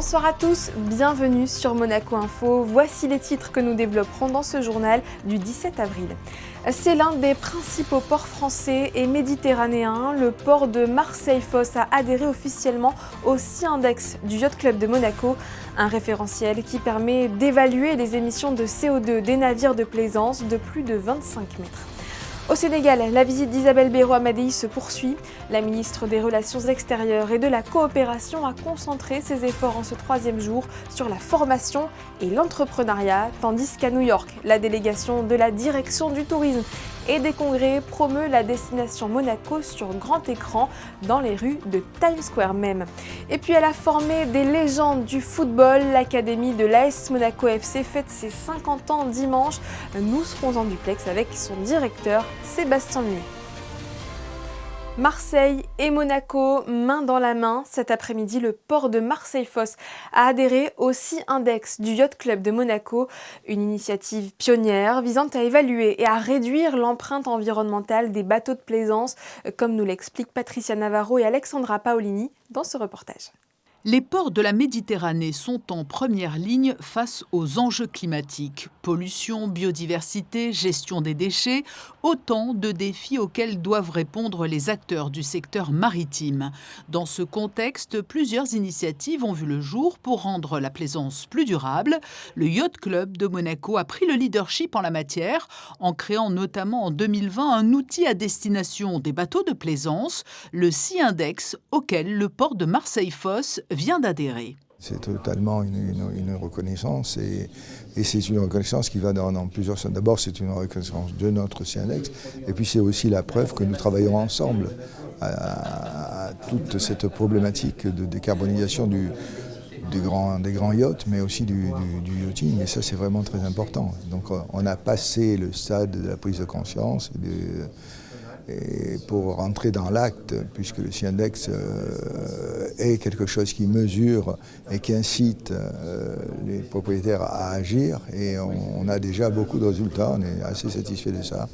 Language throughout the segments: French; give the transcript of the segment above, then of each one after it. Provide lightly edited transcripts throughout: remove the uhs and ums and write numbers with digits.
Bonsoir à tous, bienvenue sur Monaco Info. Voici les titres que nous développerons dans ce journal du 17 avril. C'est l'un des principaux ports français et méditerranéens. Le port de Marseille-Fos a adhéré officiellement au SIA-Index du Yacht Club de Monaco, un référentiel qui permet d'évaluer les émissions de CO2 des navires de plaisance de plus de 25 mètres. Au Sénégal, la visite d'Isabelle Béro Amadei se poursuit. La ministre des Relations extérieures et de la coopération a concentré ses efforts en ce troisième jour sur la formation et l'entrepreneuriat, tandis qu'à New York, la délégation de la direction du tourisme et des congrès promeut la destination Monaco sur grand écran dans les rues de Times Square même. Et puis elle a formé des légendes du football. L'académie de l'AS Monaco FC fête ses 50 ans dimanche. Nous serons en duplex avec son directeur Sébastien Nuet. Marseille et Monaco, main dans la main. Cet après-midi, le port de Marseille-Fos a adhéré au SIA-Index du Yacht Club de Monaco, une initiative pionnière visant à évaluer et à réduire l'empreinte environnementale des bateaux de plaisance, comme nous l'expliquent Patricia Navarro et Alexandra Paolini dans ce reportage. Les ports de la Méditerranée sont en première ligne face aux enjeux climatiques. Pollution, biodiversité, gestion des déchets, autant de défis auxquels doivent répondre les acteurs du secteur maritime. Dans ce contexte, plusieurs initiatives ont vu le jour pour rendre la plaisance plus durable. Le Yacht Club de Monaco a pris le leadership en la matière, en créant notamment en 2020 un outil à destination des bateaux de plaisance, le SIA-Index, auquel le port de Marseille-Fos vient d'adhérer. C'est totalement une reconnaissance et c'est une reconnaissance qui va dans plusieurs sens. D'abord, c'est une reconnaissance de notre SIA-Index et puis c'est aussi la preuve que nous travaillons ensemble à toute cette problématique de décarbonisation des grands yachts, mais aussi du yachting, et ça c'est vraiment très important. Donc on a passé le stade de la prise de conscience et pour rentrer dans l'acte, puisque le SIA-Index est quelque chose qui mesure et qui incite les propriétaires à agir, et on a déjà beaucoup de résultats, on est assez satisfait de ça,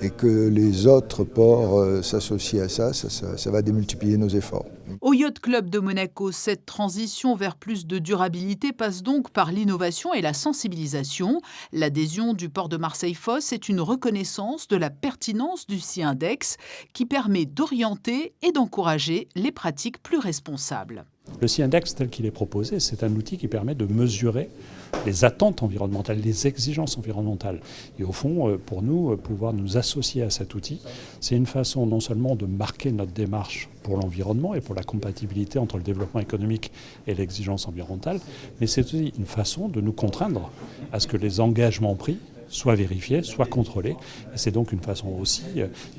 et que les autres ports s'associent à ça, ça va démultiplier nos efforts. Au Yacht Club de Monaco, cette transition vers plus de durabilité passe donc par l'innovation et la sensibilisation. L'adhésion du port de Marseille-Fos est une reconnaissance de la pertinence du SIA-Index qui permet d'orienter et d'encourager les pratiques plus responsables. Le SIA-Index tel qu'il est proposé, c'est un outil qui permet de mesurer les attentes environnementales, les exigences environnementales. Et au fond, pour nous, pouvoir nous associer à cet outil, c'est une façon non seulement de marquer notre démarche pour l'environnement et pour la compatibilité entre le développement économique et l'exigence environnementale, mais c'est aussi une façon de nous contraindre à ce que les engagements pris soient vérifiés, soient contrôlés. Et c'est donc une façon aussi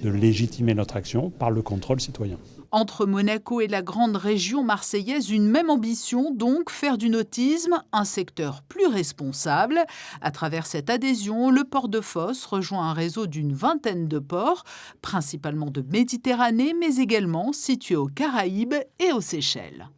de légitimer notre action par le contrôle citoyen. Entre Monaco et la grande région marseillaise, une même ambition, donc faire du nautisme un secteur plus responsable. À travers cette adhésion, le port de Fos rejoint un réseau d'une vingtaine de ports, principalement de Méditerranée, mais également situés aux Caraïbes et aux Seychelles.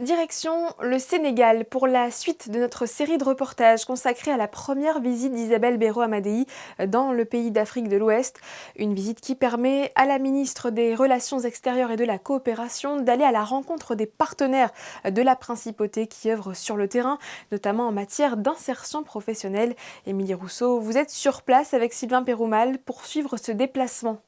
Direction le Sénégal pour la suite de notre série de reportages consacrée à la première visite d'Isabelle Béro Amadei dans le pays d'Afrique de l'Ouest. Une visite qui permet à la ministre des Relations extérieures et de la coopération d'aller à la rencontre des partenaires de la principauté qui œuvrent sur le terrain, notamment en matière d'insertion professionnelle. Émilie Rousseau, vous êtes sur place avec Sylvain Péroumal pour suivre ce déplacement.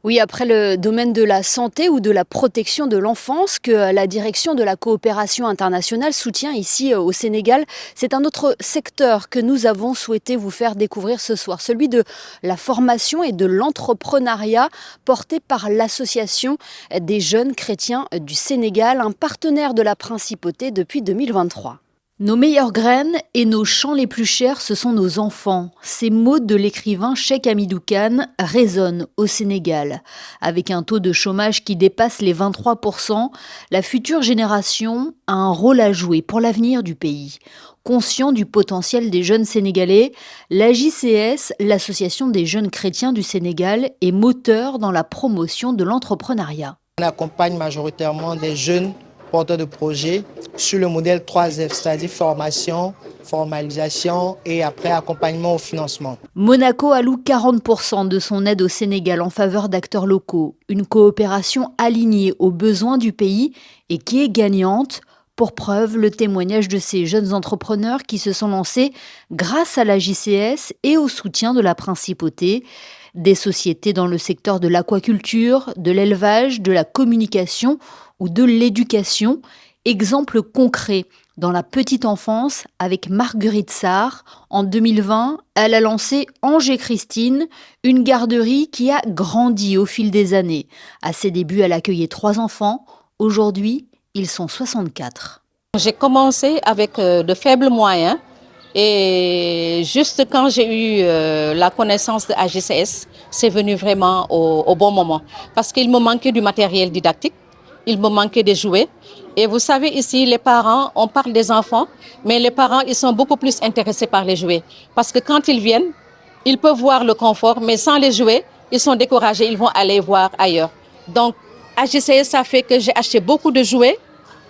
Oui, après le domaine de la santé ou de la protection de l'enfance que la direction de la coopération internationale soutient ici au Sénégal, c'est un autre secteur que nous avons souhaité vous faire découvrir ce soir, celui de la formation et de l'entrepreneuriat porté par l'association des jeunes chrétiens du Sénégal, un partenaire de la principauté depuis 2023. Nos meilleures graines et nos champs les plus chers, ce sont nos enfants. Ces mots de l'écrivain Cheikh Hamidou Kane résonnent au Sénégal. Avec un taux de chômage qui dépasse les 23%, la future génération a un rôle à jouer pour l'avenir du pays. Conscient du potentiel des jeunes Sénégalais, l'AJCS, l'Association des jeunes chrétiens du Sénégal, est moteur dans la promotion de l'entrepreneuriat. On accompagne majoritairement des jeunes porteurs de projets sur le modèle 3F, c'est-à-dire formation, formalisation et après accompagnement au financement. Monaco alloue 40% de son aide au Sénégal en faveur d'acteurs locaux. Une coopération alignée aux besoins du pays et qui est gagnante Pour preuve, le témoignage de ces jeunes entrepreneurs qui se sont lancés grâce à la JCS et au soutien de la Principauté. Des sociétés dans le secteur de l'aquaculture, de l'élevage, de la communication ou de l'éducation. Exemple concret dans la petite enfance avec Marguerite Sarr. En 2020, elle a lancé Angers Christine, une garderie qui a grandi au fil des années. À ses débuts, elle accueillait 3 enfants. Aujourd'hui, ils sont 64. J'ai commencé avec de faibles moyens et juste quand j'ai eu la connaissance de AGCS, c'est venu vraiment au bon moment. Parce qu'il me manquait du matériel didactique, il me manquait des jouets. Et vous savez ici, les parents, on parle des enfants, mais les parents, ils sont beaucoup plus intéressés par les jouets. Parce que quand ils viennent, ils peuvent voir le confort, mais sans les jouets, ils sont découragés, ils vont aller voir ailleurs. Donc, AGCS, ça fait que j'ai acheté beaucoup de jouets,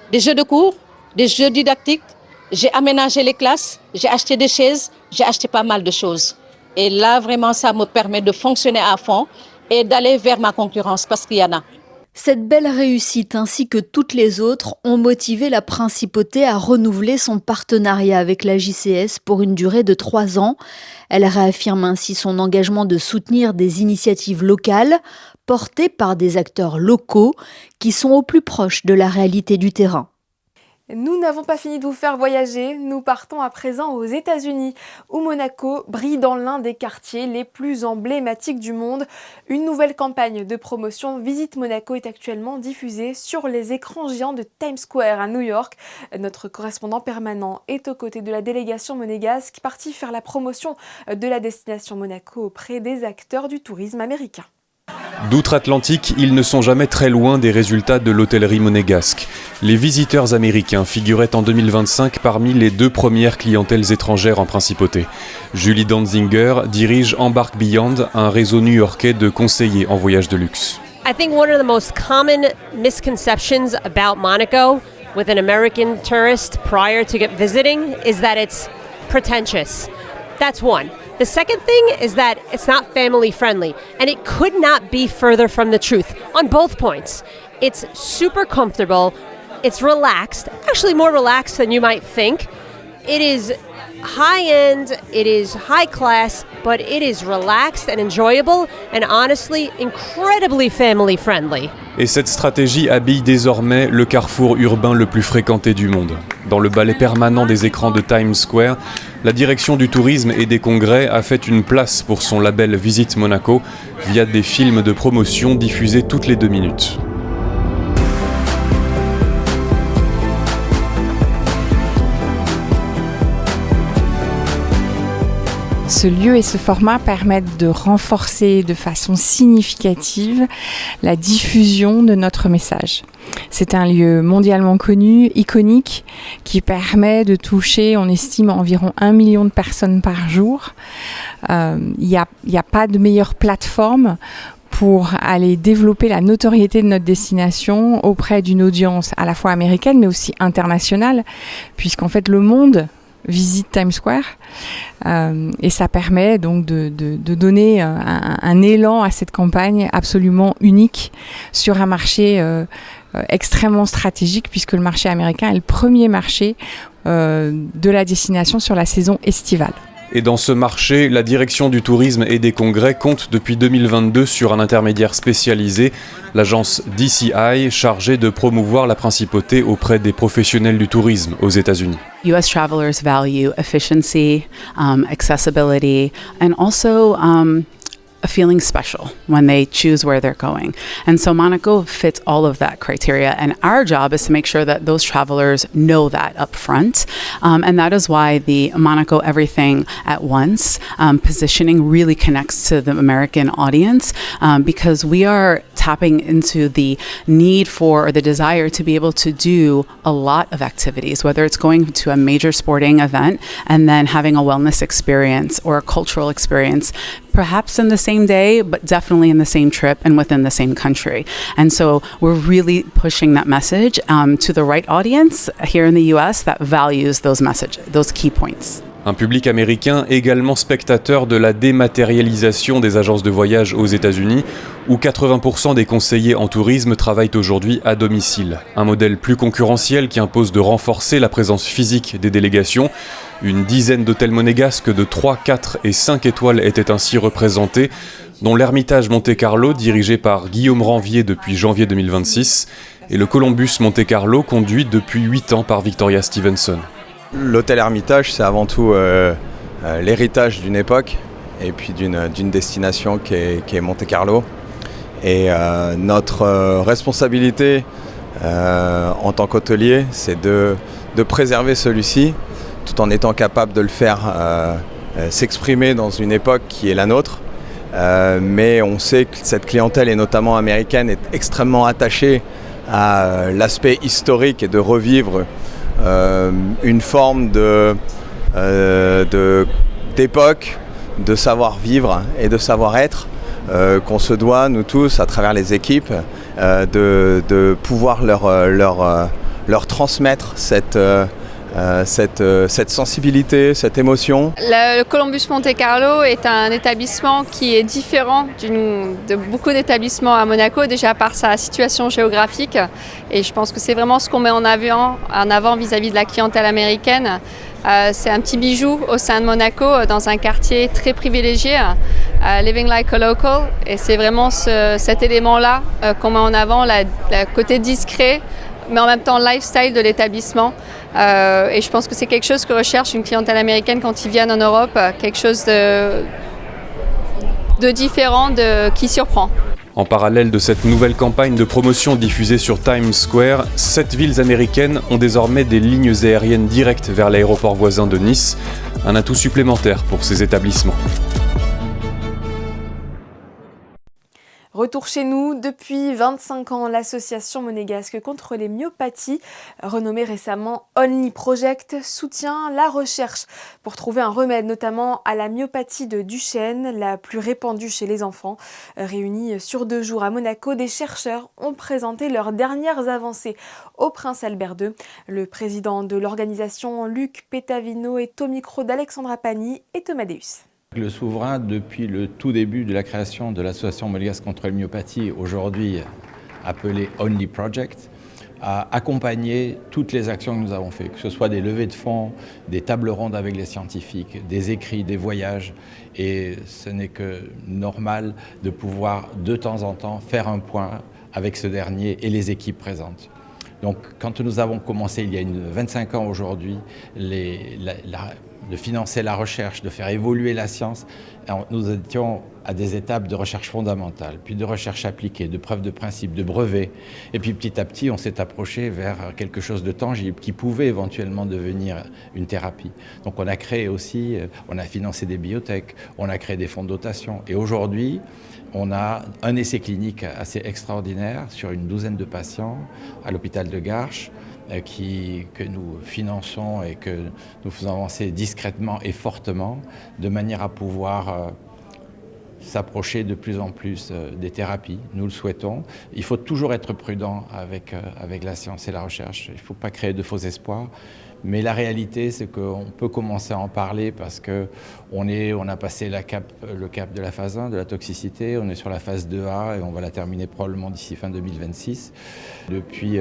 des jeux de cours, des jeux didactiques. J'ai aménagé les classes, j'ai acheté des chaises, j'ai acheté pas mal de choses. Et là, vraiment, ça me permet de fonctionner à fond et d'aller vers ma concurrence parce qu'il y en a. Cette belle réussite ainsi que toutes les autres ont motivé la Principauté à renouveler son partenariat avec la JCS pour une durée de 3 ans. Elle réaffirme ainsi son engagement de soutenir des initiatives locales portées par des acteurs locaux qui sont au plus proche de la réalité du terrain. Nous n'avons pas fini de vous faire voyager, nous partons à présent aux États-Unis, où Monaco brille dans l'un des quartiers les plus emblématiques du monde. Une nouvelle campagne de promotion Visite Monaco est actuellement diffusée sur les écrans géants de Times Square à New York. Notre correspondant permanent est aux côtés de la délégation monégasque partie faire la promotion de la destination Monaco auprès des acteurs du tourisme américain. D'outre-Atlantique, ils ne sont jamais très loin des résultats de l'hôtellerie monégasque. Les visiteurs américains figuraient en 2025 parmi les 2 premières clientèles étrangères en principauté. Julie Danzinger dirige Embark Beyond, un réseau new-yorkais de conseillers en voyage de luxe. I think one of the most common misconceptions about Monaco with an American tourist prior to visiting is that it's pretentious. That's one. The second thing is that it's not family friendly, and it could not be further from the truth on both points. It's super comfortable, it's relaxed, actually more relaxed than you might think. It is high end, it is high class, but it is relaxed and enjoyable and honestly incredibly family friendly. Et cette stratégie habille désormais le carrefour urbain le plus fréquenté du monde. Dans le balai permanent des écrans de Times Square, la direction du tourisme et des congrès a fait une place pour son label Visite Monaco via des films de promotion diffusés toutes les 2 minutes. Ce lieu et ce format permettent de renforcer de façon significative la diffusion de notre message. C'est un lieu mondialement connu, iconique, qui permet de toucher, on estime, environ 1 million de personnes par jour. Il n'y a pas de meilleure plateforme pour aller développer la notoriété de notre destination auprès d'une audience à la fois américaine mais aussi internationale, puisqu'en fait le monde visite Times Square et ça permet donc de donner un élan à cette campagne absolument unique sur un marché extrêmement stratégique, puisque le marché américain est le premier marché de la destination sur la saison estivale. Et dans ce marché, la direction du tourisme et des congrès compte depuis 2022 sur un intermédiaire spécialisé, l'agence DCI, chargée de promouvoir la principauté auprès des professionnels du tourisme aux États-Unis. U.S. travelers value efficiency, accessibility, and also a feeling special when they choose where they're going. And so Monaco fits all of that criteria. And our job is to make sure that those travelers know that up front. And that is why the Monaco Everything at Once positioning really connects to the American audience, because we are tapping into the need for or the desire to be able to do a lot of activities, whether it's going to a major sporting event and then having a wellness experience or a cultural experience, perhaps in the same day, but definitely in the same trip and within the same country. And so we're really pushing that message to the right audience here in the US that values those messages, those key points. Un public américain également spectateur de la dématérialisation des agences de voyage aux États-Unis, où 80% des conseillers en tourisme travaillent aujourd'hui à domicile. Un modèle plus concurrentiel qui impose de renforcer la présence physique des délégations. Une dizaine d'hôtels monégasques de 3, 4 et 5 étoiles étaient ainsi représentés, dont l'Hermitage Monte-Carlo, dirigé par Guillaume Ranvier depuis janvier 2026, et le Columbus Monte-Carlo, conduit depuis 8 ans par Victoria Stevenson. L'hôtel Hermitage, c'est avant tout l'héritage d'une époque et puis d'une destination qui est Monte-Carlo. Et notre responsabilité en tant qu'hôtelier, c'est de préserver celui-ci, tout en étant capable de le faire s'exprimer dans une époque qui est la nôtre. Mais on sait que cette clientèle, et notamment américaine, est extrêmement attachée à l'aspect historique et de revivre une forme d'époque, de savoir-vivre et de savoir-être qu'on se doit, nous tous, à travers les équipes, de pouvoir leur transmettre cette sensibilité, cette émotion. Le Columbus Monte-Carlo est un établissement qui est différent de beaucoup d'établissements à Monaco, déjà par sa situation géographique. Et je pense que c'est vraiment ce qu'on met en avant vis-à-vis de la clientèle américaine. C'est un petit bijou au sein de Monaco, dans un quartier très privilégié, Living Like a Local. Et c'est vraiment cet élément-là qu'on met en avant, le côté discret, mais en même temps lifestyle de l'établissement. Et je pense que c'est quelque chose que recherche une clientèle américaine quand ils viennent en Europe, quelque chose de différent, qui surprend. En parallèle de cette nouvelle campagne de promotion diffusée sur Times Square, 7 villes américaines ont désormais des lignes aériennes directes vers l'aéroport voisin de Nice, un atout supplémentaire pour ces établissements. Retour chez nous, depuis 25 ans, l'association monégasque contre les myopathies, renommée récemment Only Project, soutient la recherche pour trouver un remède notamment à la myopathie de Duchenne, la plus répandue chez les enfants. Réunis sur 2 jours à Monaco, des chercheurs ont présenté leurs dernières avancées au Prince Albert II. Le président de l'organisation, Luc Pétavino, est au micro d'Alexandra Pani et Thomas Deus. Le souverain, depuis le tout début de la création de l'association monégasque contre la myopathie, aujourd'hui appelée Only Project, a accompagné toutes les actions que nous avons faites, que ce soit des levées de fonds, des tables rondes avec les scientifiques, des écrits, des voyages. Et ce n'est que normal de pouvoir de temps en temps faire un point avec ce dernier et les équipes présentes. Donc quand nous avons commencé il y a 25 ans aujourd'hui, de financer la recherche, de faire évoluer la science, nous étions à des étapes de recherche fondamentale, puis de recherche appliquée, de preuve de principe, de brevet. Et puis petit à petit, on s'est approché vers quelque chose de tangible qui pouvait éventuellement devenir une thérapie. Donc on a créé aussi, on a financé des biotech, on a créé des fonds de dotation. Et aujourd'hui, on a un essai clinique assez extraordinaire sur une douzaine de patients à l'hôpital de Garches, que nous finançons et que nous faisons avancer discrètement et fortement, de manière à pouvoir s'approcher de plus en plus des thérapies. Nous le souhaitons. Il faut toujours être prudent avec la science et la recherche. Il ne faut pas créer de faux espoirs. Mais la réalité, c'est qu'on peut commencer à en parler parce qu'on a passé le cap de la phase 1, de la toxicité. On est sur la phase 2A et on va la terminer probablement d'ici fin 2026. Depuis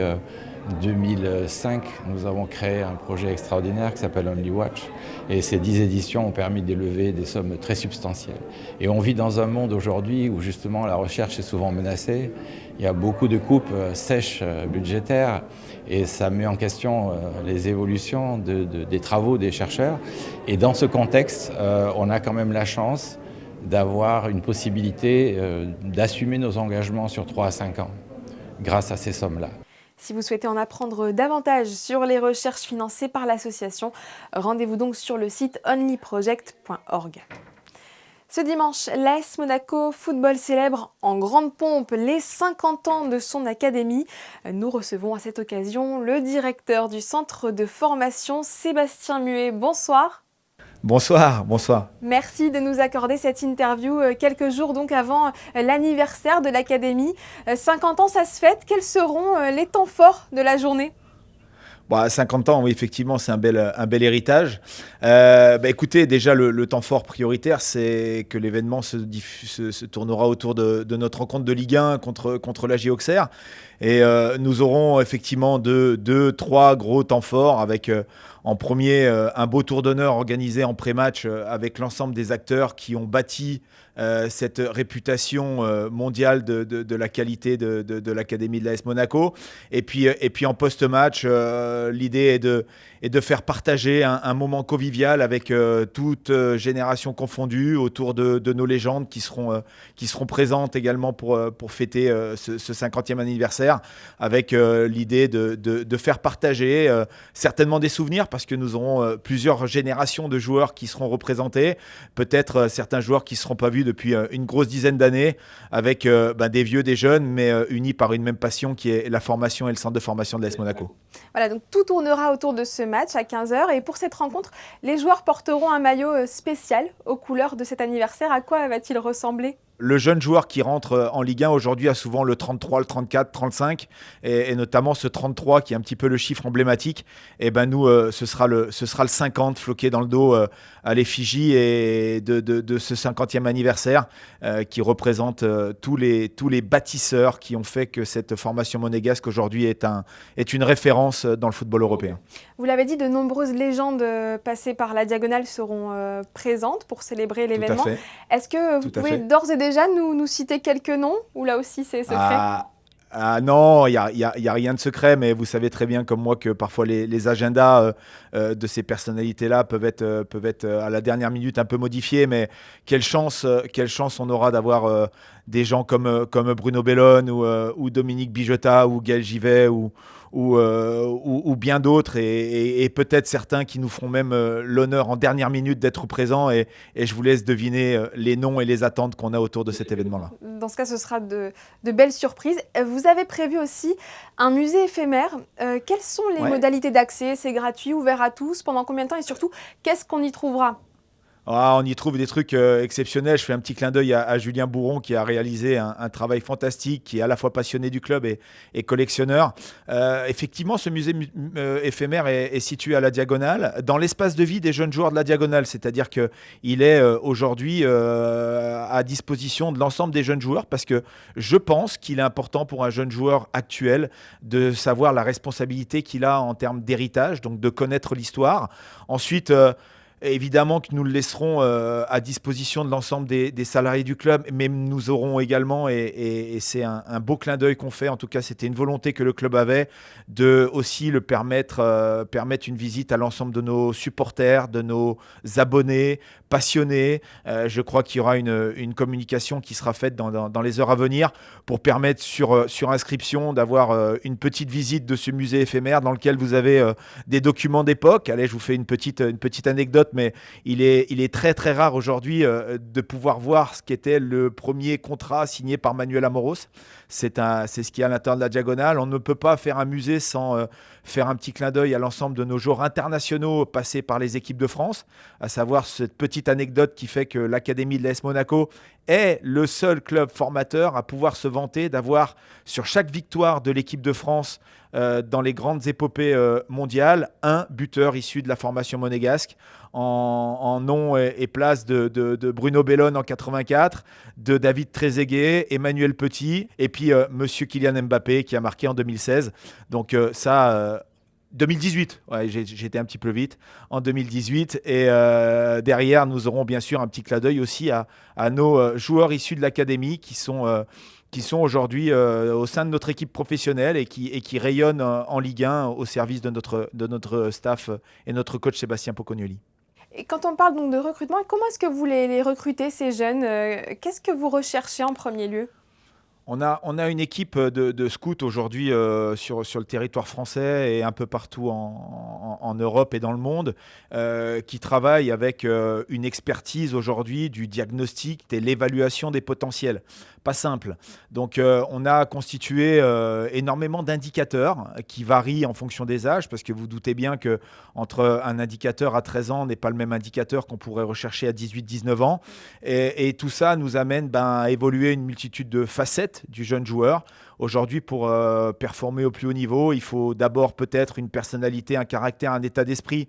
2005, nous avons créé un projet extraordinaire qui s'appelle Only Watch. Et ces 10 éditions ont permis d'élever des sommes très substantielles. Et on vit dans un monde aujourd'hui où justement la recherche est souvent menacée. Il y a beaucoup de coupes sèches budgétaires et ça met en question les évolutions des travaux des chercheurs. Et dans ce contexte, on a quand même la chance d'avoir une possibilité d'assumer nos engagements sur 3 à 5 ans grâce à ces sommes-là. Si vous souhaitez en apprendre davantage sur les recherches financées par l'association, rendez-vous donc sur le site onlyproject.org. Ce dimanche, l'AS Monaco Football célèbre en grande pompe les 50 ans de son académie. Nous recevons à cette occasion le directeur du centre de formation, Sébastien Muet. Bonsoir. Bonsoir, bonsoir. Merci de nous accorder cette interview quelques jours donc avant l'anniversaire de l'Académie. 50 ans, ça se fête. Quels seront les temps forts de la journée ? À 50 ans, oui, effectivement, c'est un bel héritage. Écoutez, déjà, le temps fort prioritaire, c'est que l'événement se tournera autour de notre rencontre de Ligue 1 contre l'AJ Auxerre. Et nous aurons effectivement deux, trois gros temps forts avec en premier un beau tour d'honneur organisé en pré-match avec l'ensemble des acteurs qui ont bâti cette réputation mondiale de la qualité de l'Académie de l'AS Monaco. Et puis en post-match, l'idée est de faire partager un moment convivial avec toute génération confondue autour de nos légendes qui seront présentes également pour fêter ce 50e anniversaire, avec l'idée de faire partager certainement des souvenirs, parce que nous aurons plusieurs générations de joueurs qui seront représentés, peut-être certains joueurs qui ne seront pas vus depuis une grosse dizaine d'années, avec des vieux, des jeunes, mais unis par une même passion qui est la formation et le centre de formation de l'AS Monaco. Voilà, donc tout tournera autour de ce match à 15h. Et pour cette rencontre, les joueurs porteront un maillot spécial aux couleurs de cet anniversaire. À quoi va-t-il ressembler ? Le jeune joueur qui rentre en Ligue 1 aujourd'hui a souvent le 33, le 34, 35, et notamment ce 33 qui est un petit peu le chiffre emblématique. Et nous, ce sera le 50 floqué dans le dos à l'effigie et de ce 50e anniversaire qui représente tous les bâtisseurs qui ont fait que cette formation monégasque aujourd'hui est une référence dans le football européen. Vous l'avez dit, de nombreuses légendes passées par la Diagonale seront présentes pour célébrer l'événement. Est-ce que vous pouvez d'ores et déjà nous citer quelques noms, ou là aussi c'est secret ? Non, il y a rien de secret, mais vous savez très bien comme moi que parfois les agendas de ces personnalités-là peuvent être à la dernière minute un peu modifiés, mais quelle chance on aura d'avoir des gens comme Bruno Bellone ou Dominique Bijota ou Gaël Givet ou bien d'autres, et peut-être certains qui nous feront même l'honneur en dernière minute d'être présents, et je vous laisse deviner les noms et les attentes qu'on a autour de cet événement-là. Dans ce cas, ce sera de belles surprises. Vous avez prévu aussi un musée éphémère. Quelles sont les modalités d'accès ? C'est gratuit, ouvert à tous ? Pendant combien de temps ? Et surtout, qu'est-ce qu'on y trouvera ? On y trouve des trucs exceptionnels. Je fais un petit clin d'œil à Julien Bourron qui a réalisé un travail fantastique, qui est à la fois passionné du club et collectionneur. Effectivement, ce musée éphémère est situé à la Diagonale, dans l'espace de vie des jeunes joueurs de la Diagonale. C'est-à-dire qu'il est aujourd'hui à disposition de l'ensemble des jeunes joueurs, parce que je pense qu'il est important pour un jeune joueur actuel de savoir la responsabilité qu'il a en termes d'héritage, donc de connaître l'histoire. Ensuite, évidemment que nous le laisserons à disposition de l'ensemble des salariés du club, mais nous aurons également, et c'est un beau clin d'œil qu'on fait, en tout cas c'était une volonté que le club avait, de aussi le permettre une visite à l'ensemble de nos supporters, de nos abonnés, passionnés. Je crois qu'il y aura une communication qui sera faite dans les heures à venir pour permettre sur inscription d'avoir une petite visite de ce musée éphémère dans lequel vous avez des documents d'époque. Allez, je vous fais une petite anecdote, mais il est très très rare aujourd'hui de pouvoir voir ce qu'était le premier contrat signé par Manuel Amoros. C'est ce qui est à l'intérieur de la Diagonale. On ne peut pas faire un musée sans faire un petit clin d'œil à l'ensemble de nos joueurs internationaux passés par les équipes de France, à savoir cette petite anecdote qui fait que l'Académie de l'AS Monaco est le seul club formateur à pouvoir se vanter d'avoir, sur chaque victoire de l'équipe de France dans les grandes épopées mondiales, un buteur issu de la formation monégasque, en nom et place de Bruno Bellone en 84, de David Trezeguet, Emmanuel Petit, et puis monsieur Kylian Mbappé qui a marqué en 2016. Donc 2018, j'étais un petit peu vite, en 2018, et derrière nous aurons bien sûr un petit clin d'œil aussi à nos joueurs issus de l'académie qui sont aujourd'hui au sein de notre équipe professionnelle et qui rayonnent en Ligue 1 au service de notre staff et notre coach Sébastien Pocognoli. Et quand on parle donc de recrutement, comment est-ce que vous les recrutez, ces jeunes ? Qu'est-ce que vous recherchez en premier lieu ? On a une équipe de scouts aujourd'hui sur le territoire français et un peu partout en Europe et dans le monde qui travaille avec une expertise aujourd'hui du diagnostic et l'évaluation des potentiels. Pas simple. Donc on a constitué énormément d'indicateurs qui varient en fonction des âges, parce que vous doutez bien qu'entre un indicateur à 13 ans n'est pas le même indicateur qu'on pourrait rechercher à 18-19 ans. Et tout ça nous amène à évoluer une multitude de facettes du jeune joueur, Aujourd'hui, pour performer au plus haut niveau, il faut d'abord peut-être une personnalité, un caractère, un état d'esprit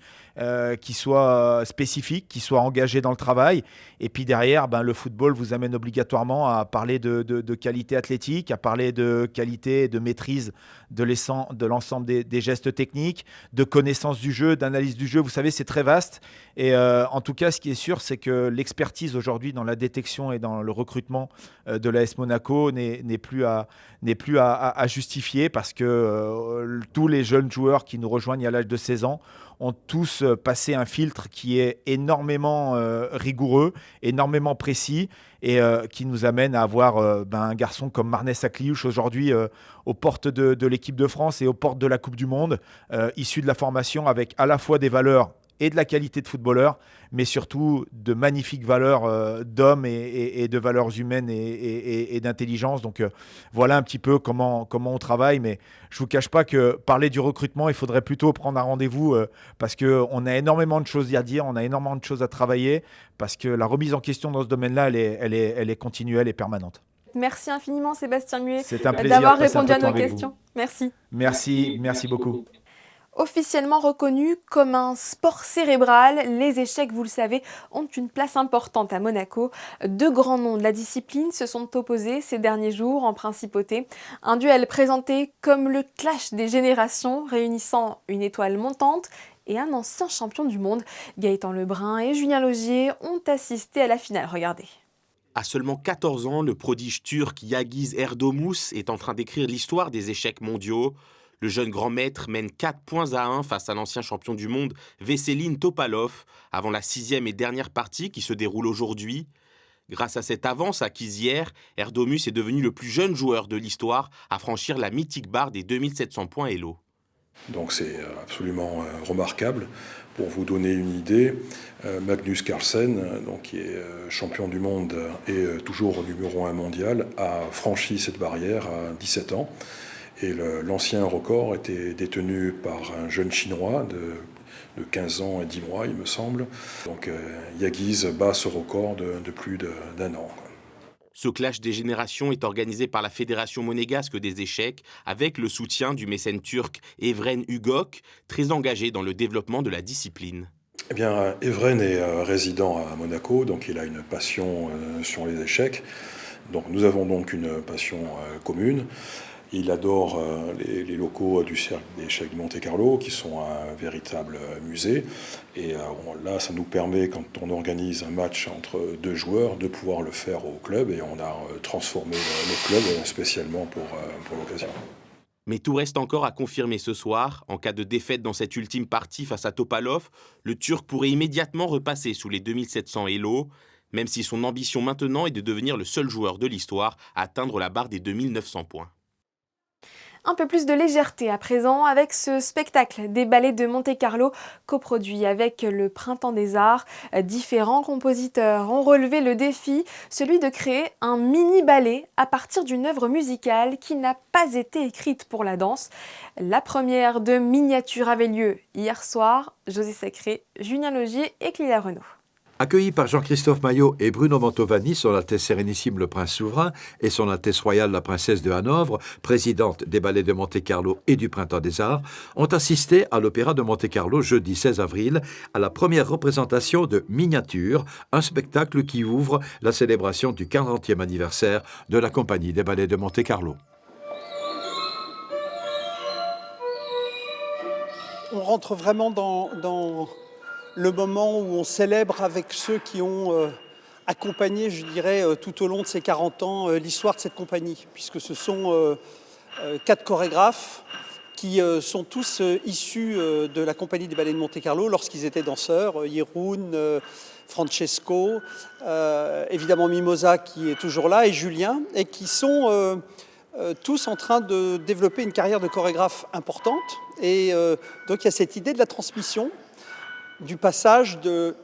qui soit spécifique, qui soit engagé dans le travail. Et puis derrière, le football vous amène obligatoirement à parler de qualité athlétique, à parler de qualité et de maîtrise de l'ensemble des gestes techniques, de connaissance du jeu, d'analyse du jeu. Vous savez, c'est très vaste. Et en tout cas, ce qui est sûr, c'est que l'expertise aujourd'hui dans la détection et dans le recrutement de l'AS Monaco n'est plus à justifier parce que tous les jeunes joueurs qui nous rejoignent à l'âge de 16 ans ont tous passé un filtre qui est énormément rigoureux, énormément précis et qui nous amène à avoir un garçon comme Marnès Akliouche aujourd'hui aux portes de l'équipe de France et aux portes de la Coupe du Monde, issu de la formation avec à la fois des valeurs et de la qualité de footballeur, mais surtout de magnifiques valeurs d'hommes et de valeurs humaines et d'intelligence. Donc voilà un petit peu comment on travaille, mais je ne vous cache pas que parler du recrutement, il faudrait plutôt prendre un rendez-vous parce qu'on a énormément de choses à dire, on a énormément de choses à travailler, parce que la remise en question dans ce domaine-là, elle est continuelle et permanente. Merci infiniment Sébastien Muet d'avoir répondu à nos questions. Merci. Merci beaucoup. Officiellement reconnu comme un sport cérébral, les échecs, vous le savez, ont une place importante à Monaco. Deux grands noms de la discipline se sont opposés ces derniers jours en principauté. Un duel présenté comme le clash des générations, réunissant une étoile montante et un ancien champion du monde. Gaëtan Lebrun et Julien Laugier ont assisté à la finale. Regardez. À seulement 14 ans, le prodige turc Yagiz Erdomus est en train d'écrire l'histoire des échecs mondiaux. Le jeune grand maître mène 4-1 face à l'ancien champion du monde Veselin Topalov avant la 6e et dernière partie qui se déroule aujourd'hui. Grâce à cette avance acquise hier, Erdomus est devenu le plus jeune joueur de l'histoire à franchir la mythique barre des 2700 points Elo. Donc c'est absolument remarquable. Pour vous donner une idée, Magnus Carlsen, qui est champion du monde et toujours numéro 1 mondial, a franchi cette barrière à 17 ans. Et l'ancien record était détenu par un jeune Chinois de 15 ans et 10 mois, il me semble. Donc Yagiz bat ce record de plus d'un an. Ce clash des générations est organisé par la Fédération monégasque des échecs avec le soutien du mécène turc Evren Ugok, très engagé dans le développement de la discipline. Eh bien, Evren est résident à Monaco, donc il a une passion sur les échecs. Donc nous avons donc une passion commune. Il adore les locaux du Cercle d'échecs de Monte-Carlo, qui sont un véritable musée. Et là, ça nous permet, quand on organise un match entre deux joueurs, de pouvoir le faire au club. Et on a transformé le club spécialement pour l'occasion. Mais tout reste encore à confirmer ce soir. En cas de défaite dans cette ultime partie face à Topalov, le Turc pourrait immédiatement repasser sous les 2700 Elo, même si son ambition maintenant est de devenir le seul joueur de l'histoire à atteindre la barre des 2900 points. Un peu plus de légèreté à présent avec ce spectacle des ballets de Monte-Carlo coproduit avec le Printemps des Arts. Différents compositeurs ont relevé le défi, celui de créer un mini-ballet à partir d'une œuvre musicale qui n'a pas été écrite pour la danse. La première de miniature avait lieu hier soir. José Sacré, Julien Laugier et Clélia Renaud. Accueillis par Jean-Christophe Maillot et Bruno Mantovani, Son Altesse Sérénissime le Prince Souverain et Son Altesse Royale la Princesse de Hanovre, présidente des Ballets de Monte-Carlo et du Printemps des Arts, ont assisté à l'Opéra de Monte-Carlo jeudi 16 avril à la première représentation de Miniature, un spectacle qui ouvre la célébration du 40e anniversaire de la Compagnie des Ballets de Monte-Carlo. On rentre vraiment dans le moment où on célèbre avec ceux qui ont accompagné, je dirais, tout au long de ces 40 ans, l'histoire de cette compagnie, puisque ce sont 4 chorégraphes qui sont tous issus de la Compagnie des Ballets de Monte-Carlo lorsqu'ils étaient danseurs, Jeroen, Francesco, évidemment Mimosa qui est toujours là, et Julien, et qui sont tous en train de développer une carrière de chorégraphe importante. Et donc il y a cette idée de la transmission, du passage de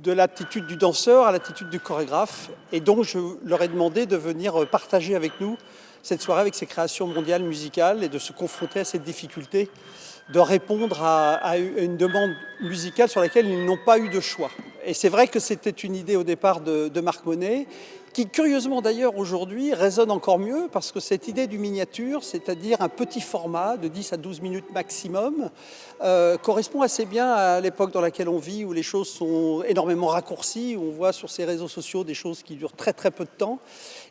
l'attitude du danseur à l'attitude du chorégraphe. Et donc, je leur ai demandé de venir partager avec nous cette soirée avec ces créations mondiales musicales et de se confronter à cette difficulté de répondre à une demande musicale sur laquelle ils n'ont pas eu de choix. Et c'est vrai que c'était une idée au départ de Marc Monet, qui curieusement d'ailleurs aujourd'hui résonne encore mieux parce que cette idée du miniature, c'est-à-dire un petit format de 10 à 12 minutes maximum, correspond assez bien à l'époque dans laquelle on vit où les choses sont énormément raccourcies, où on voit sur ces réseaux sociaux des choses qui durent très très peu de temps.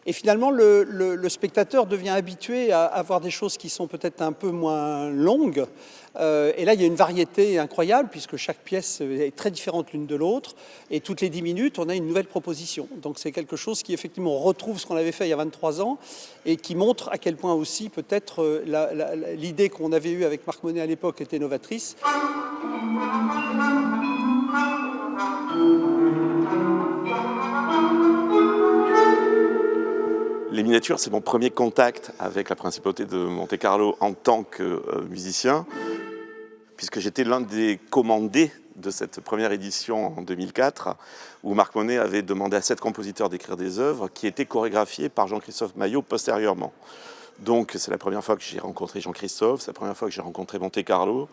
Et finalement, le spectateur devient habitué à voir des choses qui sont peut-être un peu moins longues. Et là, il y a une variété incroyable puisque chaque pièce est très différente l'une de l'autre. Et toutes les 10 minutes, on a une nouvelle proposition. Donc c'est quelque chose qui effectivement retrouve ce qu'on avait fait il y a 23 ans et qui montre à quel point aussi peut-être l'idée qu'on avait eue avec Marc Monet à l'époque était novatrice. Les miniatures, c'est mon premier contact avec la principauté de Monte-Carlo en tant que musicien, puisque j'étais l'un des commandés de cette première édition en 2004, où Marc Monet avait demandé à 7 compositeurs d'écrire des œuvres qui étaient chorégraphiées par Jean-Christophe Maillot postérieurement. Donc c'est la première fois que j'ai rencontré Jean-Christophe, c'est la première fois que j'ai rencontré Monte-Carlo,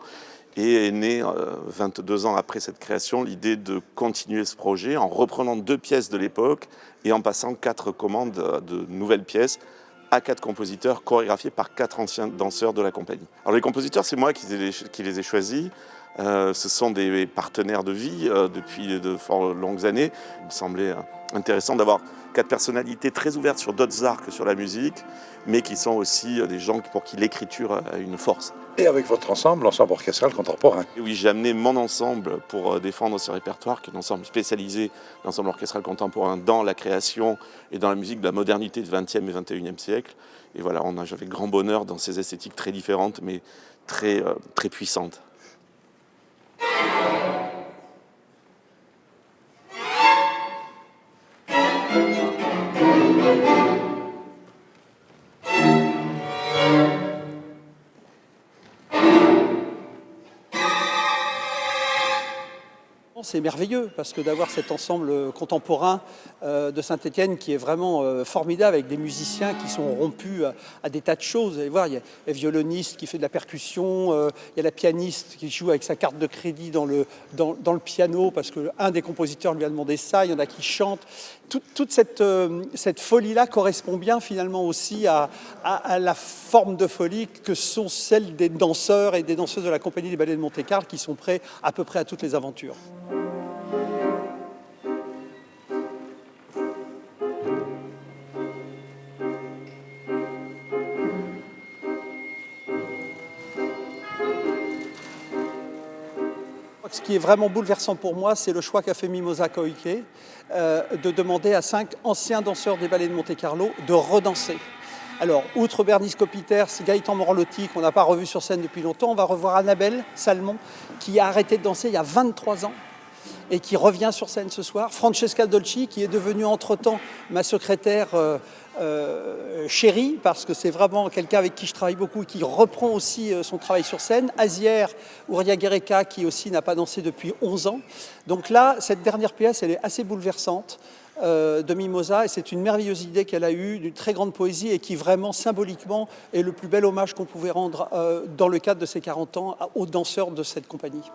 et est née 22 ans après cette création l'idée de continuer ce projet en reprenant 2 pièces de l'époque et en passant 4 commandes de nouvelles pièces à 4 compositeurs chorégraphiés par 4 anciens danseurs de la compagnie. Alors les compositeurs, c'est moi qui les ai choisis. Ce sont des partenaires de vie depuis de fort longues années. Il me semblait intéressant d'avoir 4 personnalités très ouvertes sur d'autres arts que sur la musique, mais qui sont aussi des gens pour qui l'écriture a une force. Et avec votre ensemble, l'ensemble orchestral contemporain. Et oui, j'ai amené mon ensemble pour défendre ce répertoire, qui est un ensemble spécialisé, l'ensemble orchestral contemporain, dans la création et dans la musique de la modernité du XXe et XXIe siècle. Et voilà, j'avais grand bonheur dans ces esthétiques très différentes, mais très puissantes. C'est merveilleux parce que d'avoir cet ensemble contemporain de Saint-Étienne qui est vraiment formidable avec des musiciens qui sont rompus à des tas de choses. Vous allez voir, il y a le violoniste qui fait de la percussion, il y a la pianiste qui joue avec sa carte de crédit dans le piano parce qu'un des compositeurs lui a demandé ça, il y en a qui chantent. Toute cette folie-là correspond bien finalement aussi à la forme de folie que sont celles des danseurs et des danseuses de la compagnie des ballets de Monte-Carlo qui sont prêts à peu près à toutes les aventures. Ce qui est vraiment bouleversant pour moi, c'est le choix qu'a fait Mimosa Koike de demander à 5 anciens danseurs des ballets de Monte-Carlo de redanser. Alors, outre Bernice Copiters, Gaëtan Morlotti, qu'on n'a pas revu sur scène depuis longtemps, on va revoir Annabelle Salmon, qui a arrêté de danser il y a 23 ans et qui revient sur scène ce soir. Francesca Dolci, qui est devenue entre-temps ma secrétaire chérie, parce que c'est vraiment quelqu'un avec qui je travaille beaucoup et qui reprend aussi son travail sur scène. Azière Ouria Guerreca, qui aussi n'a pas dansé depuis 11 ans. Donc là, cette dernière pièce, elle est assez bouleversante de Mimosa, et c'est une merveilleuse idée qu'elle a eue, d'une très grande poésie, et qui vraiment, symboliquement, est le plus bel hommage qu'on pouvait rendre dans le cadre de ses 40 ans aux danseurs de cette compagnie.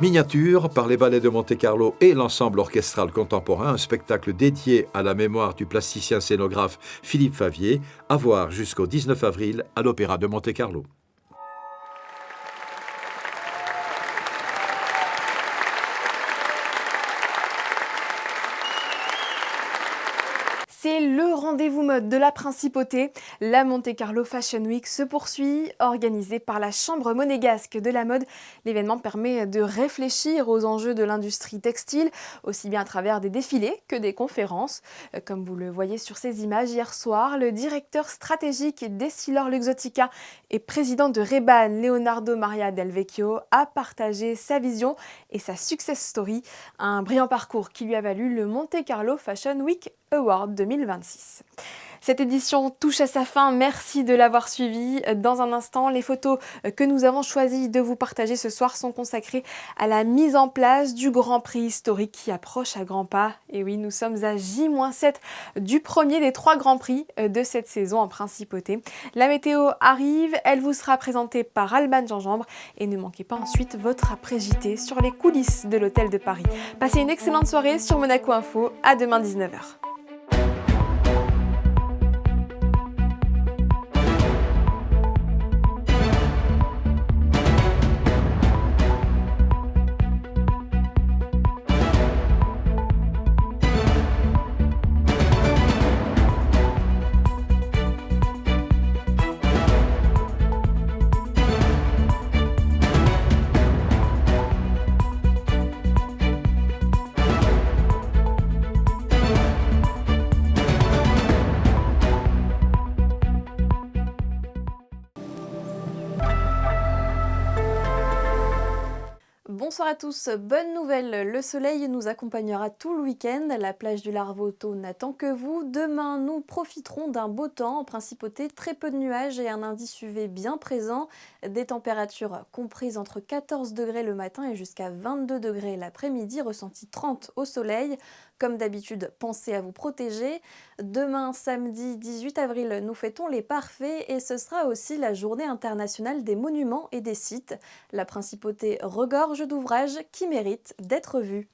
Miniature par les ballets de Monte-Carlo et l'ensemble orchestral contemporain, un spectacle dédié à la mémoire du plasticien scénographe Philippe Favier, à voir jusqu'au 19 avril à l'Opéra de Monte-Carlo. C'est le rendez-vous mode de la Principauté. La Monte-Carlo Fashion Week se poursuit, organisée par la Chambre monégasque de la mode. L'événement permet de réfléchir aux enjeux de l'industrie textile, aussi bien à travers des défilés que des conférences. Comme vous le voyez sur ces images, hier soir, le directeur stratégique d'Essilor Luxottica et président de Ray-Ban, Leonardo Maria Del Vecchio, a partagé sa vision et sa success story. Un brillant parcours qui lui a valu le Monte-Carlo Fashion Week Award 2026. Cette édition touche à sa fin, merci de l'avoir suivi. Dans un instant, les photos que nous avons choisi de vous partager ce soir sont consacrées à la mise en place du Grand Prix historique qui approche à grands pas. Et oui, nous sommes à J-7 du premier des 3 Grands Prix de cette saison en Principauté. La météo arrive, elle vous sera présentée par Alban Gingembre et ne manquez pas ensuite votre après-JT sur les coulisses de l'Hôtel de Paris. Passez une excellente soirée sur Monaco Info, à demain 19h. Bonsoir à tous, bonne nouvelle, le soleil nous accompagnera tout le week-end, la plage du Larvoto n'attend que vous. Demain, nous profiterons d'un beau temps en Principauté, très peu de nuages et un indice UV bien présent, des températures comprises entre 14 degrés le matin et jusqu'à 22 degrés l'après-midi, ressenti 30 au soleil. Comme d'habitude, pensez à vous protéger. Demain, samedi 18 avril, nous fêtons les Parfaits et ce sera aussi la journée internationale des monuments et des sites. La Principauté regorge d'ouvrages qui méritent d'être vus.